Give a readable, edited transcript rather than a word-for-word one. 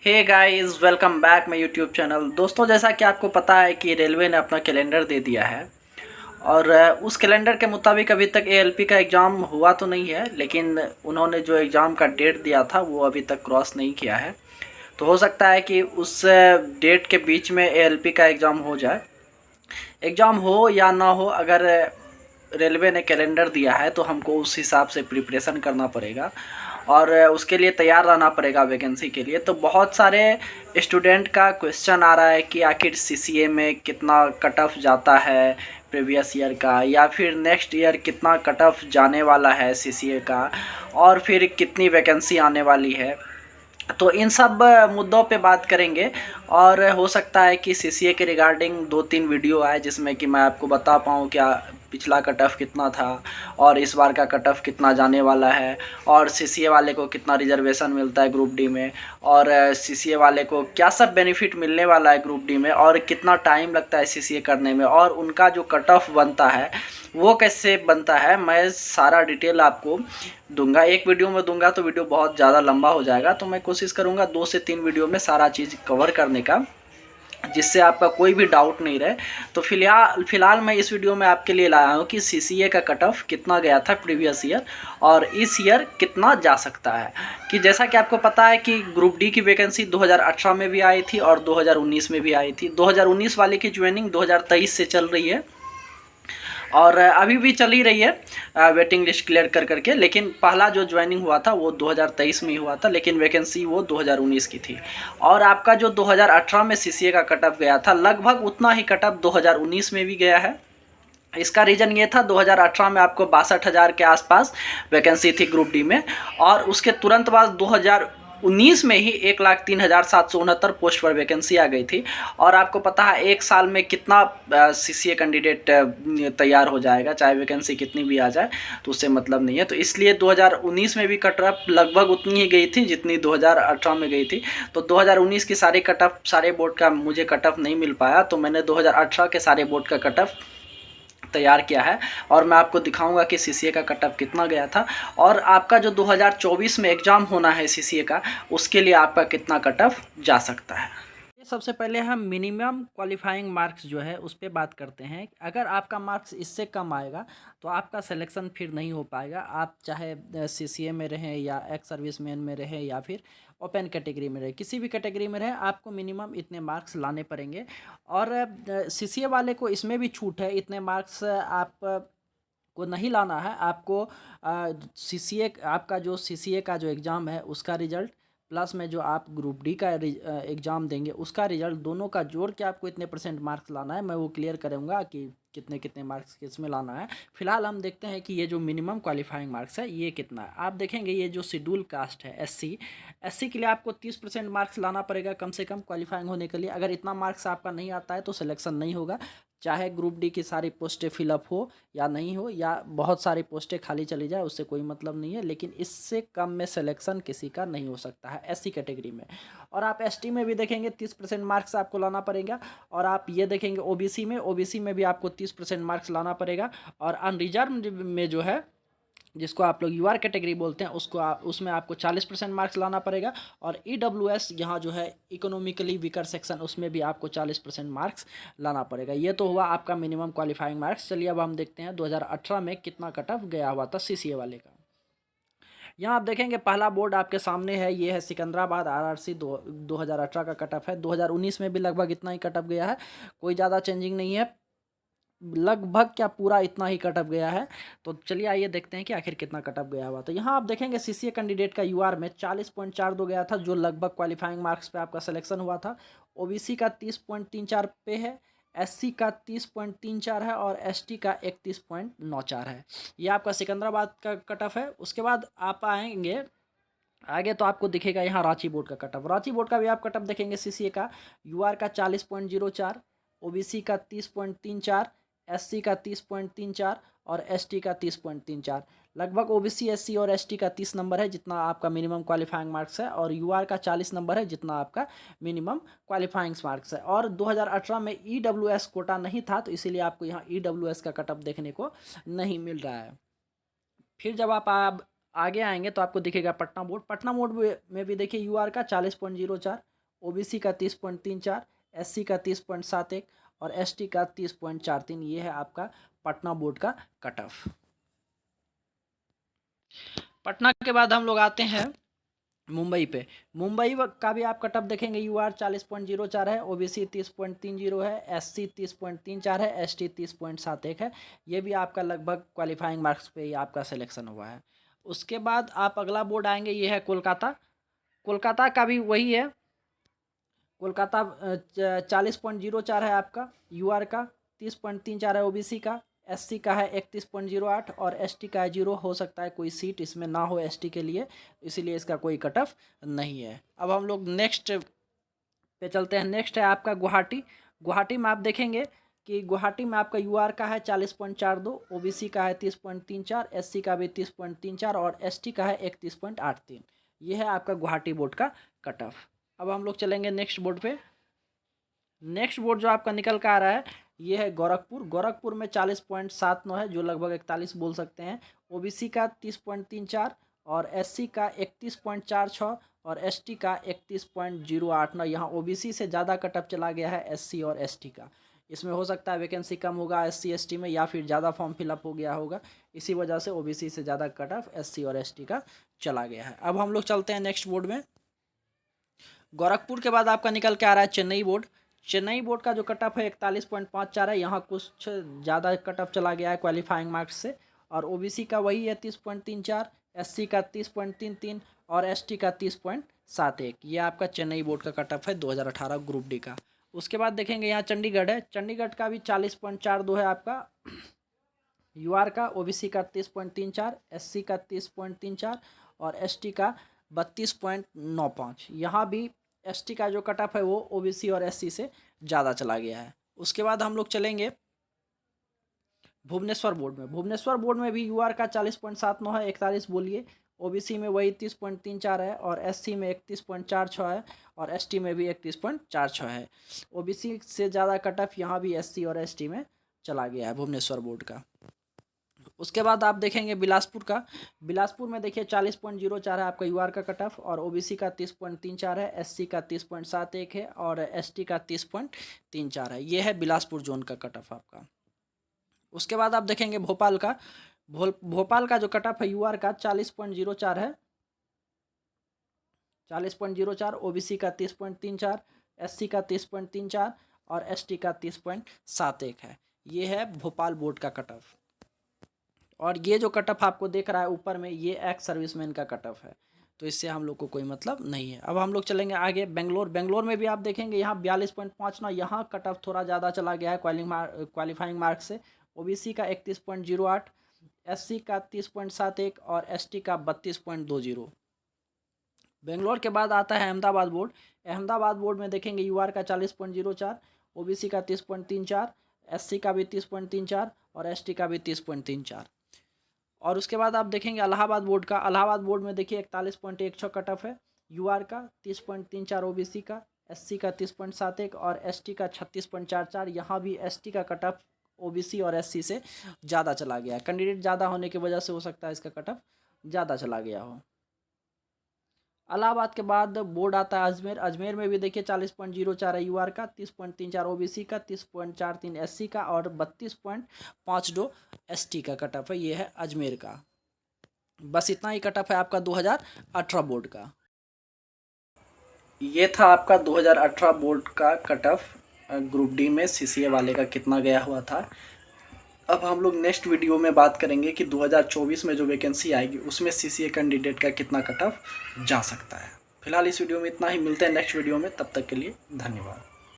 Hey guys, welcome back my YouTube channel. दोस्तों, जैसा कि आपको पता है कि रेलवे ने अपना कैलेंडर दे दिया है और उस कैलेंडर के मुताबिक अभी तक एएलपी का एग्ज़ाम हुआ तो नहीं है, लेकिन उन्होंने जो एग्ज़ाम का डेट दिया था वो अभी तक क्रॉस नहीं किया है। तो हो सकता है कि उस डेट के बीच में एएलपी का एग्ज़ाम हो जाए। एग्ज़ाम हो या ना हो, अगर रेलवे ने कैलेंडर दिया है तो हमको उस हिसाब से प्रिपरेशन करना पड़ेगा और उसके लिए तैयार रहना पड़ेगा वैकेंसी के लिए। तो बहुत सारे स्टूडेंट का क्वेश्चन आ रहा है कि आखिर सीसीए में कितना कट ऑफ जाता है प्रीवियस ईयर का, या फिर नेक्स्ट ईयर कितना कट ऑफ जाने वाला है सीसीए का, और फिर कितनी वैकेंसी आने वाली है। तो इन सब मुद्दों पे बात करेंगे और हो सकता है कि सीसीए के रिगार्डिंग 2-3 वीडियो आए जिसमें कि मैं आपको बता पाऊँ क्या पिछला कट ऑफ कितना था और इस बार का कट ऑफ कितना जाने वाला है, और सीसीए वाले को कितना रिजर्वेशन मिलता है ग्रुप डी में, और सीसीए वाले को क्या सब बेनिफिट मिलने वाला है ग्रुप डी में, और कितना टाइम लगता है सीसीए करने में, और उनका जो कट ऑफ बनता है वो कैसे बनता है। मैं सारा डिटेल आपको दूंगा, एक वीडियो में दूंगा तो वीडियो बहुत ज़्यादा लंबा हो जाएगा। तो मैं कोशिश करूंगा 2 से 3 वीडियो में सारा चीज़ कवर करने का, जिससे आपका कोई भी डाउट नहीं रहे। तो फिलहाल मैं इस वीडियो में आपके लिए लाया हूँ कि सीसीए का कट ऑफ कितना गया था प्रीवियस ईयर और इस ईयर कितना जा सकता है। कि जैसा कि आपको पता है कि ग्रुप डी की वैकेंसी 2018 में भी आई थी और 2019 में भी आई थी। 2019 वाले की ज्वाइनिंग 2023 से चल रही है और अभी भी चल ही रही है वेटिंग लिस्ट क्लियर कर करके। लेकिन पहला जो ज्वाइनिंग हुआ था वो 2023 में ही हुआ था, लेकिन वैकेंसी वो 2019 की थी। और आपका जो 2018 में सीसीए का कटअप गया था, लगभग उतना ही कटअप 2019 में भी गया है। इसका रीज़न ये था, 2018 में आपको 62,000 के आसपास वैकेंसी थी ग्रुप डी में, और उसके तुरंत बाद 2019 में ही 1,03,769 पोस्ट पर वैकेंसी आ गई थी। और आपको पता है एक साल में कितना सीसीए कैंडिडेट तैयार हो जाएगा, चाहे वैकेंसी कितनी भी आ जाए तो उससे मतलब नहीं है। तो इसलिए 2019 में भी कटअप लगभग उतनी ही गई थी जितनी 2018 में गई थी। तो 2019 की सारे कटअप, सारे बोर्ड का मुझे कटअप नहीं मिल पाया, तो मैंने 2018 के सारे बोर्ड का कटअप तैयार किया है और मैं आपको दिखाऊंगा कि सीसीए का कटअप कितना गया था और आपका जो 2024 में एग्ज़ाम होना है सीसीए का, उसके लिए आपका कितना कटअप जा सकता है। सबसे पहले हम मिनिमम क्वालिफाइंग मार्क्स जो है उस पर बात करते हैं। अगर आपका मार्क्स इससे कम आएगा तो आपका सिलेक्शन फिर नहीं हो पाएगा। आप चाहे सीसीए में रहें या एक्स सर्विसमैन में रहें या फिर ओपन कैटेगरी में रहें, किसी भी कैटेगरी में रहें, आपको मिनिमम इतने मार्क्स लाने पड़ेंगे। और सीसीए वाले को इसमें भी छूट है, इतने मार्क्स आप को नहीं लाना है। आपको सीसीए, आपका जो सीसीए का जो एग्ज़ाम है उसका रिजल्ट प्लस में जो आप ग्रुप डी का एग्ज़ाम देंगे उसका रिजल्ट, दोनों का जोड़ के आपको इतने परसेंट मार्क्स लाना है। मैं वो क्लियर करूँगा कि कितने कितने मार्क्स किस में लाना है। फिलहाल हम देखते हैं कि ये जो मिनिमम क्वालिफाइंग मार्क्स है ये कितना है। आप देखेंगे ये जो शेड्यूल कास्ट है एससी के लिए आपको 30% मार्क्स लाना पड़ेगा कम से कम क्वालिफाइंग होने के लिए। अगर इतना मार्क्स आपका नहीं आता है तो सिलेक्शन नहीं होगा, चाहे ग्रुप डी की सारी पोस्टें फिलअप हो या नहीं हो, या बहुत सारी पोस्टें खाली चली जाए, उससे कोई मतलब नहीं है। लेकिन इससे कम में सिलेक्शन किसी का नहीं हो सकता है एससी कैटेगरी में। और आप एसटी में भी देखेंगे 30% मार्क्स आपको लाना पड़ेगा। और आप ये देखेंगे ओबीसी में भी आपको 30% मार्क्स लाना पड़ेगा। और अनरिजर्व में जो है, जिसको आप लोग यूआर कैटेगरी बोलते हैं, उसमें आपको 40% मार्क्स लाना पड़ेगा। और ईडब्ल्यूएस यहाँ जो है इकोनॉमिकली वीकर सेक्शन, उसमें भी आपको 40% मार्क्स लाना पड़ेगा। ये तो हुआ आपका मिनिमम क्वालिफाइंग मार्क्स। चलिए अब हम देखते हैं 2018 में कितना कट ऑफ गया हुआ था सीसीए वाले का। यहाँ आप देखेंगे पहला बोर्ड आपके सामने है, ये है सिकंदराबाद आरआरसी। 2018 का कट ऑफ है। 2019 में भी लगभग इतना ही कट ऑफ गया है, कोई ज़्यादा चेंजिंग नहीं है, लगभग क्या पूरा इतना ही कटअप गया है। तो चलिए आइए देखते हैं कि आखिर कितना कटअप गया हुआ। तो यहाँ आप देखेंगे सीसीए कैंडिडेट का यूआर में 40.42 गया था, जो लगभग क्वालिफाइंग मार्क्स पे आपका सिलेक्शन हुआ था। ओबीसी का 30.34 पे है, एससी का 30.34 है और एसटी का 31.94 है। ये आपका सिकंदराबाद का कटअप है। उसके बाद आप आएंगे आगे तो आपको दिखेगा यहाँ रांची बोर्ड का कटअप। रांची बोर्ड का भी आप कटअप देखेंगे सीसीए का, यूआर का 40.04, ओबीसी का 30.34, एससी का 30.34 और एसटी का 30.34। लगभग ओबीसी, एससी और एसटी का 30 नंबर है जितना आपका मिनिमम क्वालिफाइंग मार्क्स है, और यूआर का 40 नंबर है जितना आपका मिनिमम क्वालिफाइंग मार्क्स है। और 2018 में ईडब्ल्यूएस कोटा नहीं था, तो इसीलिए आपको यहाँ ईडब्ल्यूएस का कटअप देखने को नहीं मिल रहा है। फिर जब आप आगे आएंगे तो आपको दिखेगा पटना बोर्ड। पटना बोर्ड में भी देखिए यूआर का 40.04, ओबीसी का 30.34, एससी का 30.71 और एसटी का 30.43। ये है आपका पटना बोर्ड का कट ऑफ। पटना के बाद हम लोग आते हैं मुंबई पे। मुंबई का भी आप कट ऑफ देखेंगे, यूआर 40.04 है, ओबीसी 30.30 है, एससी 30.34 है, एसटी 30.71 है। ये भी आपका लगभग क्वालिफाइंग मार्क्स पे ही आपका सिलेक्शन हुआ है। उसके बाद आप अगला बोर्ड आएंगे, ये है कोलकाता। कोलकाता का भी वही है, कोलकाता 40.04 है आपका यूआर का, 30.34 है ओबीसी का, एससी का है 31.08 और एसटी का है 0। हो सकता है कोई सीट इसमें ना हो एसटी के लिए, इसीलिए इसका कोई कट ऑफ नहीं है। अब हम लोग नेक्स्ट पे चलते हैं। नेक्स्ट है आपका गुवाहाटी। गुवाहाटी में आप देखेंगे कि गुवाहाटी में आपका यूआर का है 40.42, ओबीसी का है 30.34, एससी का भी 30.34 और एसटी का है 31.83। ये है आपका गुवाहाटी बोर्ड का कट ऑफ। अब हम लोग चलेंगे नेक्स्ट बोर्ड पे। नेक्स्ट बोर्ड जो आपका निकल कर आ रहा है ये है गोरखपुर। गोरखपुर में 40.79 है, जो लगभग 41 बोल सकते हैं। ओबीसी का 30.34 और एससी का 31.46 और एसटी का 31.089। यहाँ ओबीसी से ज़्यादा कटअप चला गया है एससी और एसटी का। इसमें हो सकता है वैकेंसी कम होगा एससी एसटी में, या फिर ज़्यादा फॉर्म फिलअप हो गया होगा, इसी वजह से ओबीसी से ज़्यादा कट ऑफ एससी और एसटी का चला गया है। अब हम लोग चलते हैं नेक्स्ट बोर्ड में। गोरखपुर के बाद आपका निकल के आ रहा है चेन्नई बोर्ड। चेन्नई बोर्ड का जो कट ऑफ है 41.54 है, यहाँ कुछ ज़्यादा कट ऑफ चला गया है क्वालिफाइंग मार्क्स से। और ओबीसी का वही है 30.34, एससी का 30.33 और एसटी का 30.71। ये आपका चेन्नई बोर्ड का कट ऑफ है 2018 ग्रुप डी का। उसके बाद देखेंगे यहाँ चंडीगढ़ है। चंडीगढ़ का भी 40.42 है आपका यूआर का, ओबीसी का 30.34, एससी का 30.34 और एसटी का 32.95। यहाँ भी एसटी का जो कट ऑफ है वो ओबीसी और एससी से ज़्यादा चला गया है। उसके बाद हम लोग चलेंगे भुवनेश्वर बोर्ड में। भुवनेश्वर बोर्ड में भी यूआर का 40.79 है, 41 बोलिए। ओबीसी में वही 30.34 है और एससी में 31.46 है और एसटी में भी 31.46 है। ओबीसी से ज़्यादा कट ऑफ यहाँ भी एससी और एसटी में चला गया है भुवनेश्वर बोर्ड का। उसके बाद आप देखेंगे बिलासपुर का। बिलासपुर में देखिए 40.04 है आपका यूआर का कट ऑफ और ओबीसी का 30.34 है, एससी का 30.71 है और एसटी का 30.34 है। ये है बिलासपुर जोन का कट ऑफ आपका। उसके बाद आप देखेंगे भोपाल का। भोपाल का जो कट ऑफ है यूआर का 40.04 है, 40.04, ओबीसी का 30.34, एससी का 30.34 और एसटी का 30.71 है। ये है भोपाल बोर्ड का कट ऑफ। और ये जो कट ऑफ आपको देख रहा है ऊपर में, ये एक्स सर्विसमैन का कट ऑफ है, तो इससे हम लोग को कोई मतलब नहीं है। अब हम लोग चलेंगे आगे बेंगलोर। बेंगलोर में भी आप देखेंगे यहाँ 42.59, यहाँ कट ऑफ थोड़ा ज़्यादा चला गया है क्वालिफाइंग मार्क से। ओबीसी का 31.08, एससी का 30.71 और एसटी का 32.20। बेंगलोर के बाद आता है अहमदाबाद बोर्ड। अहमदाबाद बोर्ड में देखेंगे यूआर का 40.04, ओबीसी का 30.34, एससी का भी 30.34 और एसटी का भी 30.34। और उसके बाद आप देखेंगे इलाहाबाद बोर्ड का। इलाहाबाद बोर्ड में देखिए 41.16 कट ऑफ है, यूआर का 30.34, ओबीसी का, एससी का 30.71 और एसटी का 36.44। यहाँ भी एसटी का कट ऑफ ओबीसी और एससी से ज़्यादा चला गया। कैंडिडेट ज़्यादा होने की वजह से हो सकता है इसका कट ऑफ ज़्यादा चला गया हो। इलाहाबाद के बाद बोर्ड आता है अजमेर। अजमेर में भी देखिए 40.04 है यूआर का, 30.34 ओबीसी का, 30.43 एससी का और 32.52 एसटी का कट ऑफ है। ये है अजमेर का। बस इतना ही कट ऑफ है आपका 2018 बोर्ड का। ये था आपका 2018 बोर्ड का कट ऑफ ग्रुप डी में सीसीए वाले का कितना गया हुआ था। अब हम लोग नेक्स्ट वीडियो में बात करेंगे कि 2024 में जो वैकेंसी आएगी उसमें सीसीए कैंडिडेट का कितना कट ऑफ जा सकता है। फिलहाल इस वीडियो में इतना ही, मिलते हैं नेक्स्ट वीडियो में, तब तक के लिए धन्यवाद।